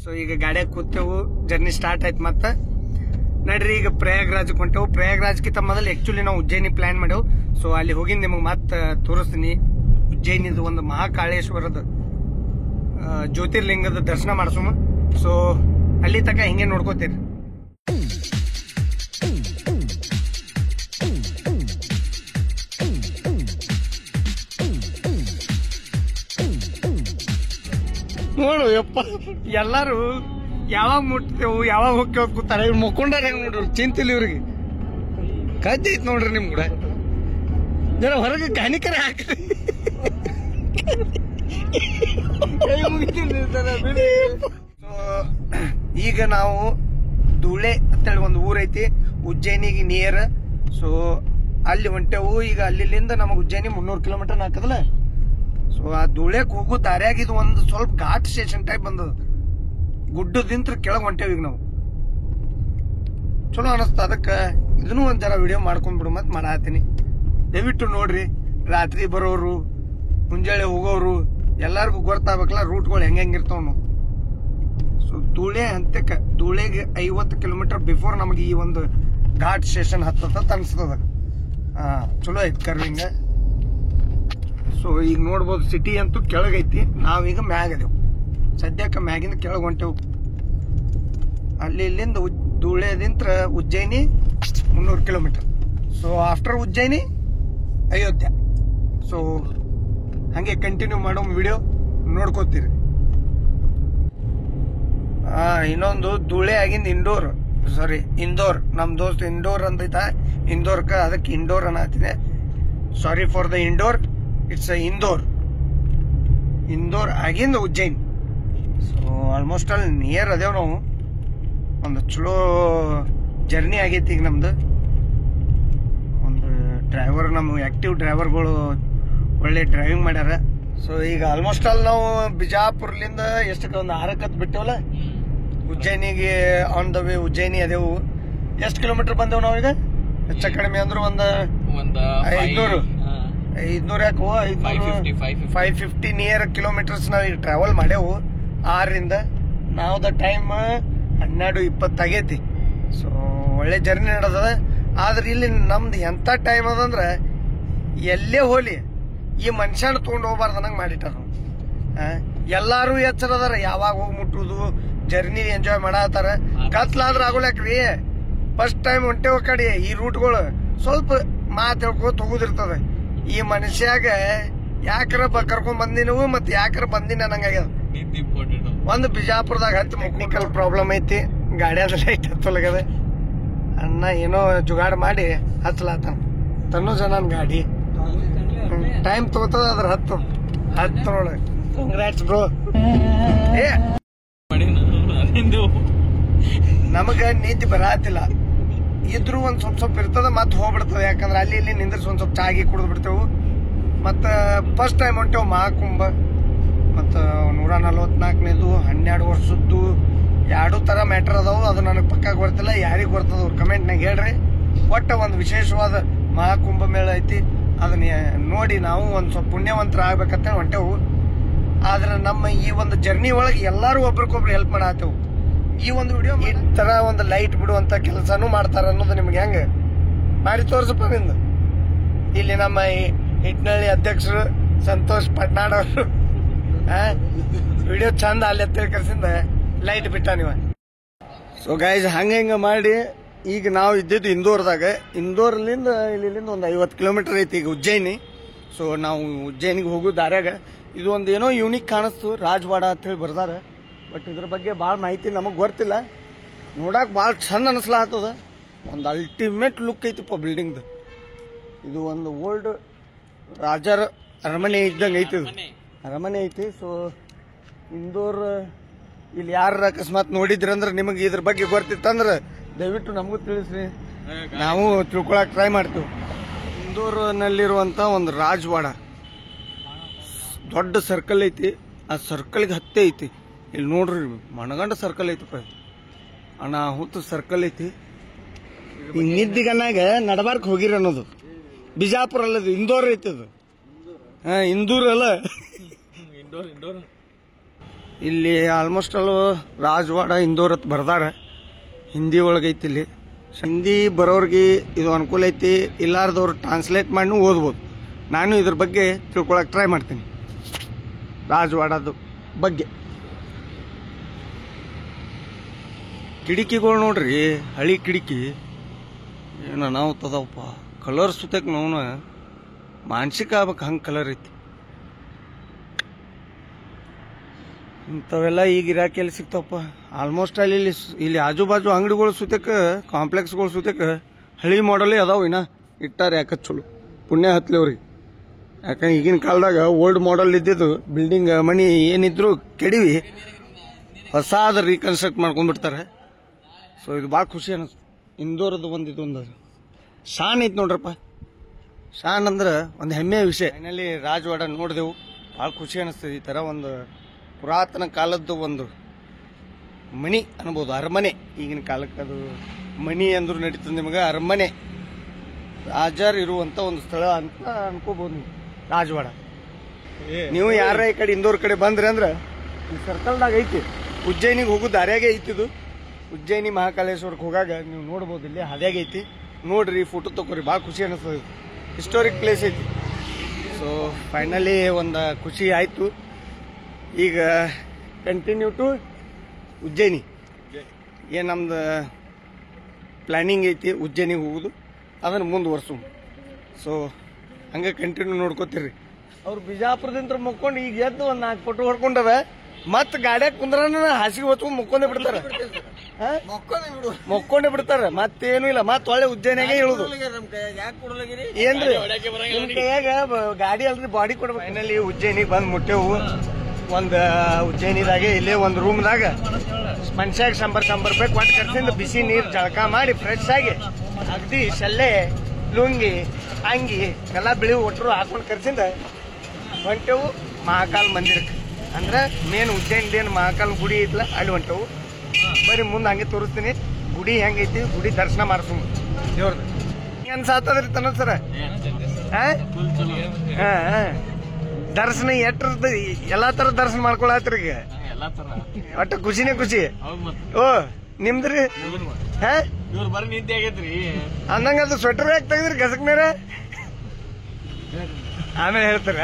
So ಈಗ ಗಾಡಿಯಾಗ ಕೂತೇವು, journey start ಆಯ್ತು. ಮತ್ತೆ ನಡ್ರಿ ಈಗ ಪ್ರಯಾಗ್ರಾಜ್ ಹೊಂಟೆವು. ಪ್ರಯಾಗ್ರಾಜ್ಗಿಂತ ಮೊದಲು ಆಕ್ಚುಲಿ ನಾವು ಉಜ್ಜಯಿನಿ ಪ್ಲಾನ್ ಮಾಡೇವು. ಸೊ ಅಲ್ಲಿ ಹೋಗಿಂದ ನಿಮಗೆ ಮತ್ತೆ ತೋರಿಸ್ತೀನಿ. ಉಜ್ಜಯಿನಿದು ಒಂದು ಮಹಾಕಾಳೇಶ್ವರದ ಜ್ಯೋತಿರ್ಲಿಂಗದ ದರ್ಶನ ಮಾಡಿಸೋಣ. ಸೊ ಅಲ್ಲಿ ತನಕ ಹಿಂಗೆ ನೋಡ್ಕೋತೀರಿ. ನೋಡು ಯಪ್ಪ, ಎಲ್ಲಾರು ಯಾವಾಗ ಮುಟ್ತೇವು ಯಾವಾಗ ಹೋಗ್ತೇವ ಕೂತಾರ. ಇವ್ರು ಮುಕ್ಕೊಂಡಾರ ಹೆಂಗ್ ನೋಡ್ರಿ, ಚಿಂತಿಲ್ಲ ಇವ್ರಿಗೆ. ಕದ್ದಿ ಐತ್ ನೋಡ್ರಿ ನಿಮ್ ಕೂಡ. ಜರ ಹೊರಗೆ ಗಾಣಿಕರ ಹಾಕ್ರಿ. ಈಗ ನಾವು ಧೂಳೆ ಅಂತೇಳಿ ಒಂದು ಊರೈತಿ ಉಜ್ಜಯಿನಿಗೆ ನಿಯರ್. ಸೊ ಅಲ್ಲಿ ಹೊಂಟೆವು. ಈಗ ಅಲ್ಲಿಂದ ನಮಗೆ ಉಜ್ಜಯಿನಿ 300 ಕಿಲೋಮೀಟರ್ ಹಾಕದಲ್ಲ. ಸೊ ಆ ಧೂಳೆಕ್ ಹೋಗೋ ದಾರ್ಯಾಗ ಇದು ಒಂದು ಸ್ವಲ್ಪ ಘಾಟ್ ಸ್ಟೇಷನ್ ಟೈಪ್ ಬಂದದ. ಗುಡ್ಡದಿಂತ್ರ ಕೆಳಗೆ ಹೊಂಟೇವಿ ಈಗ ನಾವು. ಚಲೋ ಅನಸ್ತ. ಅದಕ್ಕೆ ಇದನ್ನು ಒಂದ್ ಜರ ವಿಡಿಯೋ ಮಾಡ್ಕೊಂಡ್ಬಿಡು ಮತ್ ಮಾಡಾತೀನಿ. ದಯವಿಟ್ಟು ನೋಡ್ರಿ. ರಾತ್ರಿ ಬರೋರು, ಮುಂಜಾನೆ ಹೋಗೋರು ಎಲ್ಲಾರ್ಗು ಗೊತ್ತಾಗಬೇಕಲ್ಲ ರೂಟ್ಗಳು ಹೆಂಗಿರ್ತಾವ ನಾವು. ಸೊ ಧೂಳೆ ಹಂತಕ್ಕೆ, ಧೂಳೆಗೆ 50 ಕಿಲೋಮೀಟರ್ ಬಿಫೋರ್ ನಮಗೆ ಈ ಒಂದು ಘಾಟ್ ಸ್ಟೇಷನ್ ಹತ್ತತ್ತ ಅನ್ಸ್ತದ. ಚಲೋ ಐತಿ ಕರ್ವಿಂಗ. ಸೊ ಈಗ ನೋಡ್ಬೋದು ಸಿಟಿ ಅಂತೂ ಕೆಳಗೈತಿ. ನಾವೀಗ ಮ್ಯಾಗ ಅದೇವು. ಸದ್ಯಕ್ಕೆ ಮ್ಯಾಗಿಂದ ಕೆಳಗೆ ಹೊಂಟೇವು. ಅಲ್ಲಿ ಇಲ್ಲಿಂದ ಧೂಳೆದಿಂತ್ರ Ujjain 300 kilometre. So after Ujjain Ayodhya. So ಹಂಗೆ ಕಂಟಿನ್ಯೂ ಮಾಡೋ ವಿಡಿಯೋ ನೋಡ್ಕೋತೀರಿ. ಇನ್ನೊಂದು ಧೂಳೆ ಆಗಿಂದ ಇಂದೋರ್. ನಮ್ ದೋಸ್ತ್ ಇಂಡೋರ್ ಅಂತೈತ. ಇಂದೋರ್ಕ ಅದಕ್ಕೆ ಇಂಡೋರ್ ಅನ್ನತ್ತಿದೆ. Sorry for the Indore, it's Indore ಆಗಿಂದ ಉಜ್ಜಯಿನಿ. ಸೊ ಆಲ್ಮೋಸ್ಟ್ ಅಲ್ಲಿ ನಿಯರ್ ಅದೇವ್ ನಾವು. ಒಂದು ಚಲೋ ಜರ್ನಿ ಆಗೈತಿ ಈಗ ನಮ್ದು. ಒಂದು ಡ್ರೈವರ್, ನಮ್ಮ ಆಕ್ಟಿವ್ ಡ್ರೈವರ್ಗಳು ಒಳ್ಳೆ ಡ್ರೈವಿಂಗ್ ಮಾಡ್ಯಾರ. ಸೊ ಈಗ ಆಲ್ಮೋಸ್ಟ್ ಅಲ್ಲಿ ನಾವು ಬಿಜಾಪುರ್ಲಿಂದ ಎಷ್ಟಕ್ಕೆ ಒಂದು 6 ಬಿಟ್ಟೇವಲ್ಲ ಉಜ್ಜಯಿನಿಗೆ. ಆನ್ ದ ವೇ ಉಜ್ಜಯಿನಿ ಅದೇವು. ಎಷ್ಟು ಕಿಲೋಮೀಟರ್ ಬಂದೇವು ನಾವೀಗ? ಹೆಚ್ಚ ಕಡಿಮೆ ಅಂದ್ರೆ ಒಂದು 500 ಯಾಕೆ 550 ನಿಯರ್ ಕಿಲೋಮೀಟರ್ಸ್ ನಾವೀಗ ಟ್ರಾವೆಲ್ ಮಾಡೇವು 6ರಿಂದ. ನಾವು ದ ಟೈಮ್ 12:20 ಆಗೈತಿ. ಸೊ ಒಳ್ಳೆ ಜರ್ನಿ ನಡೆದದ. ಆದ್ರೆ ಇಲ್ಲಿ ನಮ್ದು ಎಂತ ಟೈಮ್ ಅದಂದ್ರ ಎಲ್ಲೇ ಹೋಲಿ ಈ ಮನುಷ್ಯನ ತಗೊಂಡು ಹೋಗ್ಬಾರ್ದು ಅನ್ನಂಗೆ ಮಾಡಿಟ್ಟಾರ. ಎಲ್ಲಾರು ಎಚ್ಚರ ಅದಾರ, ಯಾವಾಗ ಹೋಗಿ ಮುಟ್ಟುದು, ಜರ್ನಿ ಎಂಜಾಯ್ ಮಾಡತ್ತಾರ. ಕತ್ಲಾದ್ರ ಆಗೋಲ್ಯಾಕ್ರಿ. ಫಸ್ಟ್ ಟೈಮ್ ಹೊಂಟೇವ ಕಡೆ ಈ ರೂಟ್ಗಳು ಸ್ವಲ್ಪ ಮಾತು ಹೇಳ್ಕೋತ ಹೋಗುದಿರ್ತದ. ಈ ಮನುಷ್ಯಾಗ ಯಾಕರ ಕರ್ಕೊಂಡ್ ಬಂದಿನವು ಮತ್ತೆ ಯಾಕರ ಬಂದಿನ ಅನ್ನಂಗಾಗ್ಯದ. ಒಂದು ಬಿಜಾಪುರದಾಗ ಟೆಕ್ನಿಕಲ್ ಪ್ರಾಬ್ಲಮ್ ಐತಿ. ಗಾಡಿಯಾದ ಲೈಟ್ ಹತ್ತಲಾಗದ. ಅಣ್ಣ ಏನೋ ಜುಗಾಡ್ ಮಾಡಿ ಹಚ್ಚಲಾತಾನ. ತನ್ನೂ ಜನ ಗಾಡಿ ಟೈಮ್ ತಗೋತದ. ಅದ್ರ ಹತ್ತು ನೋಡ. Congrats bro. ನಮಗ ನಿದ್ದೆ ಬರಾತಿಲ್ಲ. ಇದ್ರು ಒಂದ್ ಸ್ವಲ್ಪ ಇರ್ತದ, ಮತ್ತೆ ಹೋಗ್ಬಿಡ್ತದ. ಯಾಕಂದ್ರೆ ಅಲ್ಲಿ ಇಲ್ಲಿ ನಿಂದ್ರಿಸಿ ಒಂದ್ ಸ್ವಲ್ಪ ಚಾಗಿ ಕುಡಿದು ಬಿಡ್ತೇವು. ಮತ್ತ ಫಸ್ಟ್ ಟೈಮ್ ಹೊಂಟೇವು ಮಹಾಕುಂಭ. ಮತ್ತ 144ನೇದು 12 ವರ್ಷದ್ದು 2 ತರ ಮ್ಯಾಟರ್ ಅದಾವು. ಅದು ನನಗೆ ಪಕ್ಕ ಗೊತ್ತಿಲ್ಲ, ಯಾರಿಗ್ ಬರ್ತದ ಅವ್ರ ಕಮೆಂಟ್ನಾಗ ಹೇಳ್ರಿ. ಒಟ್ಟ ಒಂದು ವಿಶೇಷವಾದ ಮಹಾಕುಂಭ ಮೇಳ ಐತಿ. ಅದನ್ನ ನೋಡಿ ನಾವು ಒಂದ್ ಸ್ವಲ್ಪ ಪುಣ್ಯವಂತರ ಆಗ್ಬೇಕಂತ ಹೊಂಟೇವು. ಆದ್ರೆ ನಮ್ಮ ಈ ಒಂದು ಜರ್ನಿ ಒಳಗೆ ಎಲ್ಲಾರು ಒಬ್ರಿಗೊಬ್ರು ಹೆಲ್ಪ್ ಮಾಡಾತೇವು. ಈ ಒಂದು ವಿಡಿಯೋ ಈ ತರ ಒಂದು ಲೈಟ್ ಬಿಡುವಂತ ಕೆಲಸನೂ ಮಾಡ್ತಾರ ಅನ್ನೋದು ನಿಮ್ಗೆ ಹೆಂಗ ಮಾಡಿ ತೋರ್ಸಪ್ಪ ನಿಂದು. ಇಲ್ಲಿ ನಮ್ಮ ಹಿಟ್ನಳ್ಳಿ ಅಧ್ಯಕ್ಷರು ಸಂತೋಷ್ ಪಟ್ನಾಡ್ ಅವರು ವಿಡಿಯೋ ಚಂದ ಅಲ್ಲಿ ಕರ್ಸಿಂದ ಲೈಟ್ ಬಿಟ್ಟ ನೀವ. ಸೊ ಗೈಸ್ ಹಂಗ ಮಾಡಿ ಈಗ ನಾವು ಇದ್ದಿದ್ದು ಇಂದೋರ್ದಾಗ. ಇಂದೋರ್ಲಿಂದ ಇಲ್ಲಿಂದ ಒಂದು 50 ಕಿಲೋಮೀಟರ್ ಐತಿ ಈಗ ಉಜ್ಜಯಿನಿ. ಸೊ ನಾವು ಉಜ್ಜಯಿನಿಗೆ ಹೋಗೋ ದಾರ್ಯಾಗ ಇದು ಒಂದು ಏನೋ ಯೂನಿಕ್ ಕಾಣಿಸ್ತು, ರಾಜವಾಡ ಅಂತ ಹೇಳಿ ಬರ್ದಾರ. ಬಟ್ ಇದ್ರ ಬಗ್ಗೆ ಭಾಳ ಮಾಹಿತಿ ನಮಗೆ ಗೊತ್ತಿಲ್ಲ. ನೋಡಕ್ ಭಾಳ ಚಂದ ಅನಿಸ್ಲಾಗ್ತದ. ಒಂದು ಅಲ್ಟಿಮೇಟ್ ಲುಕ್ ಐತಿಪ್ಪ ಬಿಲ್ಡಿಂಗ್ದು. ಇದು ಒಂದು ಓಲ್ಡ್ ರಾಜರ ಅರಮನೆ ಇದ್ದಂಗೆ ಐತಿ. ಅರಮನೆ ಐತಿ. ಸೊ ಇಂದೋರ್ ಇಲ್ಲಿ ಯಾರ ಅಕಸ್ಮಾತ್ ನೋಡಿದ್ರಂದ್ರೆ ನಿಮಗೆ ಇದ್ರ ಬಗ್ಗೆ ಗೊತ್ತಿತ್ತಂದ್ರೆ ದಯವಿಟ್ಟು ನಮಗೂ ತಿಳಿಸ್ರಿ, ನಾವು ತಿಳ್ಕೊಳಕ್ ಟ್ರೈ ಮಾಡ್ತೀವಿ. ಇಂದೋರ್ನಲ್ಲಿರುವಂತ ಒಂದು ರಾಜವಾಡ ದೊಡ್ಡ ಸರ್ಕಲ್ ಐತಿ. ಆ ಸರ್ಕಲ್ಗೆ ಹತ್ತೆ ಐತಿ. ಇಲ್ಲಿ ನೋಡ್ರಿ ಮಣಗಂಡ ಸರ್ಕಲ್ ಐತಪ್ಪ. ಅನಾಹುತ ಸರ್ಕಲ್ ಐತಿ. ಈ ನಿದ್ದಿಗನ್ನಾಗ ನಡಬಾರ್ಕ್ ಹೋಗಿರಿ ಅನ್ನೋದು. ಬಿಜಾಪುರ ಅಲ್ಲದು, ಇಂದೋರ್ ಐತಿ ಅದು. ಇಂದೂರ್ ಅಲ್ಲ. ಇಲ್ಲಿ ಆಲ್ಮೋಸ್ಟ್ ಅಲ್ಲೂ ರಾಜವಾಡ ಇಂದೋರ್ ಅಂತ ಬರ್ದಾರ, ಹಿಂದಿ ಒಳಗೈತಿ. ಇಲ್ಲಿ ಹಿಂದಿ ಬರೋರಿಗೆ ಇದು ಅನುಕೂಲ ಐತಿ, ಇಲ್ಲಾರ್ದವ್ರು ಟ್ರಾನ್ಸ್ಲೇಟ್ ಮಾಡಿ ಓದ್ಬೋದು. ನಾನು ಇದ್ರ ಬಗ್ಗೆ ತಿಳ್ಕೊಳಕ್ಕೆ ಟ್ರೈ ಮಾಡ್ತೀನಿ, ರಾಜವಾಡದ ಬಗ್ಗೆ. ಕಿಟಕಿಗಳು ನೋಡ್ರಿ, ಹಳಿ ಕಿಟಕಿ ಏನು ನಾವು ತದವಪ್ಪ. ಕಲರ್ ಸುತ್ತಕ್ಕೆ ನಾವು ಮಾನಸಿಕ ಆಗ್ಬೇಕು, ಹಂಗೆ ಕಲರ್ ಐತಿ. ಇಂಥವೆಲ್ಲ ಈಗ ಇರಾಕೆಲ್ಲಿ ಸಿಗ್ತಾವಪ್ಪ. ಆಲ್ಮೋಸ್ಟ್ ಅಲ್ಲಿ ಇಲ್ಲಿ ಆಜು ಬಾಜು ಅಂಗಡಿಗಳು ಸುತ್ತಕ್ಕೆ, ಕಾಂಪ್ಲೆಕ್ಸ್ಗಳು ಸುತ್ತಕ್ಕೆ ಹಳಿ ಮಾಡಲೇ ಅದಾವ. ಇನ್ನ ಇಟ್ಟಾರೆ ಯಾಕೆ ಚಲೋ, ಪುಣ್ಯ ಹತ್ಲಿ ಅವ್ರಿಗೆ. ಯಾಕಂದ್ರೆ ಈಗಿನ ಕಾಲದಾಗ ಓಲ್ಡ್ ಮಾಡಲ್ ಇದ್ದಿದ್ದು ಬಿಲ್ಡಿಂಗ್ ಮನಿ ಏನಿದ್ರು ಕೆಡಿವಿ, ಹೊಸಾದ ರೀಕನ್ಸ್ಟ್ರಕ್ಟ್ ಮಾಡ್ಕೊಂಡ್ಬಿಡ್ತಾರೆ. ಸೊ ಇದು ಭಾಳ ಖುಷಿ ಅನ್ನಿಸ್ತು. ಇಂದೋರದ್ದು ಒಂದು ಶಾನ್ ಐತಿ ನೋಡ್ರಪ್ಪ. ಶಾನ್ ಅಂದ್ರೆ ಒಂದು ಹೆಮ್ಮೆಯ ವಿಷಯ. ಫೈನಲಿ ರಾಜವಾಡ ನೋಡಿದೆವು, ಭಾಳ ಖುಷಿ ಅನ್ನಿಸ್ತದೆ. ಈ ಥರ ಒಂದು ಪುರಾತನ ಕಾಲದ್ದು ಒಂದು ಮನಿ ಅನ್ಬೋದು, ಅರಮನೆ. ಈಗಿನ ಕಾಲಕ್ಕೆ ಅದು ಮನಿ ಅಂದ್ರೂ ನಡೀತದೆ, ನಿಮಗೆ ಅರಮನೆ, ರಾಜರು ಇರುವಂಥ ಒಂದು ಸ್ಥಳ ಅಂತ ಅನ್ಕೋಬೋದು ನೀವು ರಾಜವಾಡ. ನೀವು ಯಾರ ಈ ಕಡೆ ಇಂದೋರ್ ಕಡೆ ಬಂದ್ರಿ ಅಂದ್ರೆ ಈ ಸರ್ಕಲ್ದಾಗ ಐತಿ. ಉಜ್ಜಯಿನಿಗೆ ಹೋಗೋ ದಾರ್ಯಾಗೆ ಐತಿದು. ಉಜ್ಜಯಿನಿ ಮಹಾಕಾಲೇಶ್ವರಕ್ಕೆ ಹೋಗಾಗ ನೀವು ನೋಡ್ಬೋದು, ಇಲ್ಲಿ ಹಾದ್ಯಾಗೆ ಐತಿ. ನೋಡ್ರಿ, ಫೋಟೋ ತಗೋರಿ, ಭಾಳ ಖುಷಿ ಅನ್ನಿಸ್ತದೆ. ಹಿಸ್ಟೋರಿಕ್ ಪ್ಲೇಸ್ ಐತಿ. ಸೊ ಫೈನಲಿ ಒಂದು ಖುಷಿ ಆಯಿತು. ಈಗ ಕಂಟಿನ್ಯೂ ಟು ಉಜ್ಜಯಿನಿ. ಏನು ನಮ್ದು ಪ್ಲ್ಯಾನಿಂಗ್ ಐತಿ ಉಜ್ಜಯಿನಿಗೆ ಹೋಗೋದು, ಅದನ್ನು ಮುಂದುವರ್ಸು. ಸೊ ಹಂಗೆ ಕಂಟಿನ್ಯೂ ನೋಡ್ಕೋತೀರಿ. ಅವ್ರು ಬಿಜಾಪುರದಿಂದ ಮುಕ್ಕೊಂಡು ಈಗ ಎದ್ದು ಒಂದು 4 ಫೋಟೋ ಹೊಡ್ಕೊಂಡವ, ಮತ್ತೆ ಗಾಡ್ಯಾಗ ಕುಂದ್ರ ಹಾಸಿಗೆ ಹೊತ್ಕೊಂಡು ಮುಕ್ಕೊಂಡೇ ಬಿಡ್ತಾರೆ, ಮೊಕ್ಕೊಂಡೇ ಬಿಡ್ತಾರೆ. ಮತ್ತೇನು ಇಲ್ಲ, ಮತ್ತೆ ಒಳ್ಳೆ ಉಜ್ಜಯಿನಿಯಾಗೆ ಹೇಳುದು. ಏನ್ರಿ ನಿಮ್ ಕೈಯಾಗ ಗಾಡಿ ಅಲ್ರಿ, ಬಾಡಿ ಕೊಡ್ಬೇಕು. ಫೈನಲಿ ಉಜ್ಜಯಿನಿಗೆ ಬಂದು ಮುಟ್ಟೆವು. ಒಂದು ಉಜ್ಜಯಿನಿದಾಗೆ ಇಲ್ಲೇ ಒಂದು ರೂಮ್ದಾಗ ಮನುಷ್ಯಾಗ 100 ರೂಪಾಯಿ ಕೊಟ್ಟು ಕರ್ಸಿಂದ ಬಿಸಿ ನೀರು ಜಳಕ ಮಾಡಿ ಫ್ರೆಶ್ ಆಗಿ ಅಗದಿ ಶಲ್ಲೆ ಲುಂಗಿ ಅಂಗಿ ಎಲ್ಲ ಬಿಳಿ ಒಟ್ಟರು ಹಾಕೊಂಡು ಕರ್ಸಿಂದ ಹೊಂಟೆವು ಮಹಾಕಾಲ್ ಮಂದಿರಕ್ಕೆ. ಅಂದ್ರೆ ಮೇನ್ ಉಜ್ಜಯಿನಿದೇನು ಮಹಾಕಾಲ್ ಗುಡಿ ಐತ್ಲ, ಅಲ್ಲಿ ಹೊಂಟೆವು. ಬರೀ ಮುಂದೆ ಹಂಗೆ ತೋರಿಸ್ತೀನಿ ಗುಡಿ ಹೆಂಗೈತಿ, ಗುಡಿ ದರ್ಶನ ಮಾಡ್ಸೋಣ ದೇವ್ರದ್ದು. ಹಿಂಗೆ ಅನ್ಸಾತದ್ರಿ ತನ್ನ ಸರ. ದರ್ಶನ ಎಟ್ರದ ಎಲ್ಲಾ ತರ ದರ್ಶನ ಮಾಡ್ಕೊಳತ್ರಿ ಈಗ, ಒಟ್ಟ ಖುಷಿನೇ ಖುಷಿ. ಓ ನಿಮ್ದ್ರಿ ನಿದ್ದೆ ಆಗೈತ್ರಿ ಅಂದಂಗ ಅದು ಸ್ವೆಟರ್ ಯಾಕೆ ತೆಗದ್ರಿ ಗಸಕ್ ಮೇರ? ಆಮೇಲೆ ಹೇಳ್ತಾರ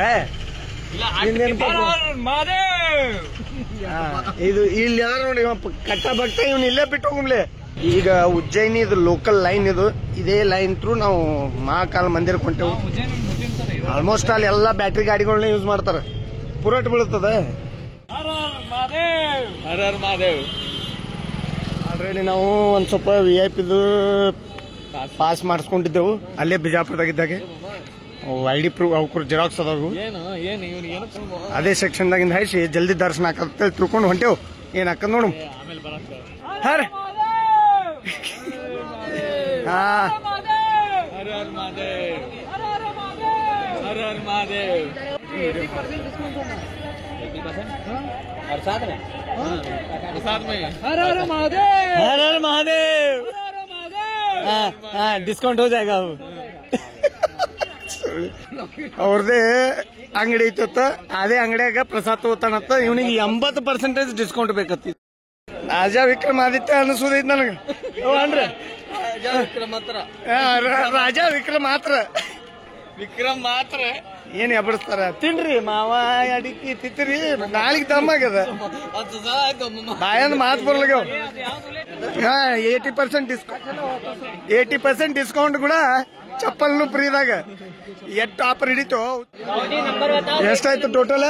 ಇದು ಇಲ್ಲಿ ಯಾರು ನೋಡಿ ಕಟ್ಟ ಭಕ್ತ ಇವ್ನ ಇಲ್ಲೇ ಬಿಟ್ಟು ಹೋಗ್ಲಿ. ಈಗ ಉಜ್ಜಯಿನಿ ಇದು ಲೋಕಲ್ ಲೈನ್, ಇದೇ ಲೈನ್ ಥ್ರೂ ನಾವು ಮಹಾಕಾಲ್ ಮಂದಿರಕ್ಕೆ ಹೊಂಟೆವು. ಆಲ್ಮೋಸ್ಟ್ ಅಲ್ಲಿ ಎಲ್ಲ ಬ್ಯಾಟ್ರಿ ಗಾಡಿಗಳನ್ನ ಯೂಸ್ ಮಾಡ್ತಾರೆ, ಪುರಟ್ ಬೀಳುತ್ತದ. ಆಲ್ರೆಡಿ ನಾವು ಒಂದ್ ಸ್ವಲ್ಪ VIP ಪಾಸ್ ಮಾಡಿಸ್ಕೊಂಡಿದ್ದೆವು ಅಲ್ಲೇ ಬಿಜಾಪುರದಾಗಿದ್ದಾಗೆ. ID ಪ್ರೂಫ್ ಅವ್ರ ಜೆರಾಕ್ಸ್ ಅದಾವು, ಅದೇ ಸೆಕ್ಷನ್ದಾಗಿಂದ ಹಾಯಿಸಿ ಜಲ್ದಿ ದರ್ಶನ ಹಾಕತ್ತ ತಿಳ್ಕೊಂಡು ಹೊಂಟೇವು. ಏನ್ ಹಾಕದ್ ನೋಡು. ಡಿಸ್ಕೌಂಟ್ हो जाएगा. ಅವ್ರದೇ ಅಂಗಡಿ ಐತತ್ತ, ಅದೇ ಅಂಗಡಿಯಾಗ ಪ್ರಸಾದ್ ತಗೋತಾನತ್ತ. ಇವನಿಗೆ 80% ಡಿಸ್ಕೌಂಟ್ ಬೇಕತ್ತಿ. ರಾಜಾ ವಿಕ್ರಮಾದಿತ್ಯ ಅನಿಸೋದೈತಿ ನನಗೆ. ಅನ್ರಿ ರಾಜಾ ವಿಕ್ರಮ್ ಮಾತ್ರ ಏನ್ ಎಬಡಿಸ್ತಾರ. ತಿನ್ರಿ ಮಾವ ಅಡಿಕೆ ತಿತ್ತಿರಿ, ನಾಳೆಗೆ ದಮ್ಮಾಗ್ಯದ. ಬಾಯಂದ್ ಮಾತು ಬರ್ಲಾಗ್ಯಾವ. 80% ಡಿಸ್ಕೌಂಟ್ ಕೂಡ ಚಪ್ಪಲ್ನು ಫ್ರೀದಾಗ. ಎಷ್ಟು ಆಫರ್ ಹಿಡಿತು. ಎಷ್ಟಾಯ್ತು ಟೋಟಲ್?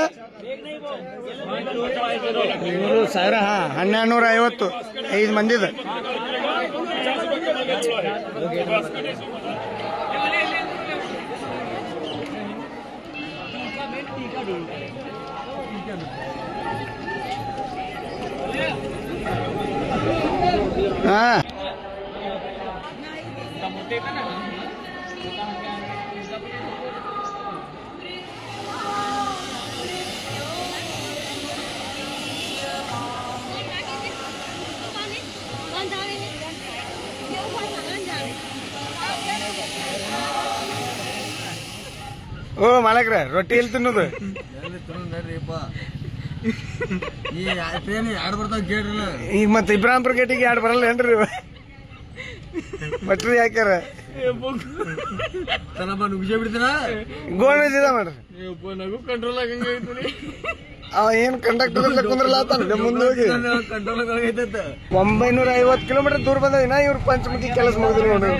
1250. 5 ಮಂದಿದ. ಓ ಮಾಲಕ್ರ ರೊಟ್ಟಿ ಎಲ್ಲಿ ತಿನ್ನೋದು? ಈ ಟ್ರೈನ್ ಎರಡು ಬರ್ತಾವ ಗೇಟ್ರಲ್ಲ. ಈಗ ಮತ್ತೆ ಇಬ್ರಾಂಪುರ ಗೇಟಿಗೆ ಎರಡು ಬರಲ್ಲ ಏನ್ರಿ ಬಟ್ರಿ ಹಾಕ್ಯಾರ ನುಗ್ಸೇ ಬಿಡ್ತೀನ ಗೋಣ ಮಾಡ್ರಿ ನಗು ಕಂಟ್ರೋಲ್ ಆಗಂಗೈತಿ. ಅವ ಏನ್ ಕಂಡಕ್ಟರ್ ಕುಂದ್ರಲ್ಲ ಮುಂದೆ ಹೋಗಿ ಕಂಟ್ರೋಲ್ ಆಗೈತೆ. 950 ಕಿಲೋಮೀಟರ್ ದೂರ ಬಂದ ಇವ್ರು ಪಂಚಮುಖಿ ಕೆಲಸ ಮುಗಿದ್ರು ನೋಡ್ರಿ.